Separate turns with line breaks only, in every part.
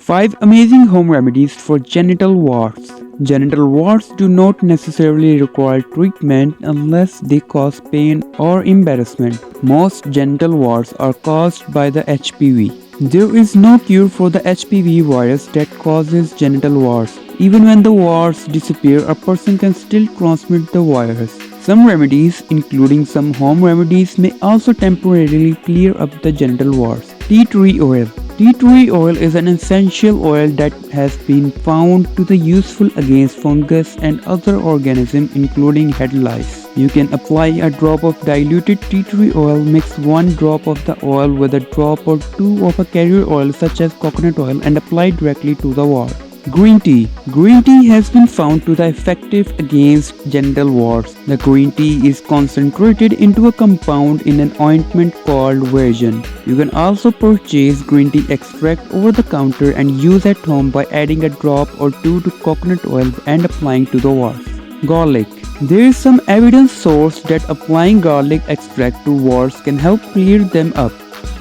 5 amazing home remedies for genital warts. Genital warts do not necessarily require treatment unless they cause pain or embarrassment. Most genital warts are caused by the HPV. There is no cure for the HPV virus that causes genital warts. Even when the warts disappear, a person can still transmit the virus. Some remedies, including some home remedies, may also temporarily clear up the genital warts. Tea tree oil. Tea tree oil is an essential oil that has been found to be useful against fungus and other organisms including head lice. You can apply a drop of diluted tea tree oil, mix 1 drop of the oil with a drop or 2 of a carrier oil such as coconut oil and apply directly to the wart. Green tea. Green tea has been found to be effective against genital warts. The green tea is concentrated into a compound in an ointment called version. You can also purchase green tea extract over the counter and use at home by adding a drop or 2 to coconut oil and applying to the warts. Garlic. There is some evidence source that applying garlic extract to warts can help clear them up.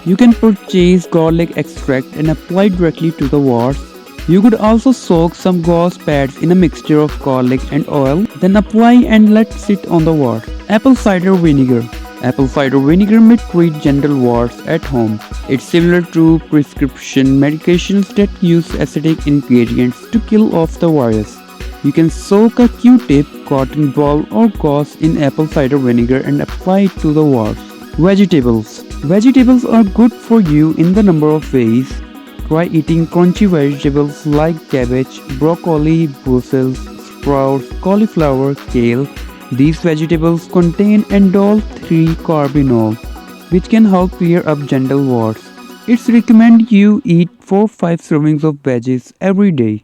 You can purchase garlic extract and apply directly to the warts. You could also soak some gauze pads in a mixture of garlic and oil, then apply and let sit on the wart. Apple cider vinegar. Apple cider vinegar may treat genital warts at home. It's similar to prescription medications that use acidic ingredients to kill off the virus. You can soak a Q-tip, cotton ball or gauze in apple cider vinegar and apply it to the warts. Vegetables. Vegetables are good for you in the number of ways. Try eating crunchy vegetables like cabbage, broccoli, Brussels sprouts, cauliflower, kale. These vegetables contain indole-3-carbinol, which can help clear up genital warts. It's recommended you eat 4-5 servings of veggies every day.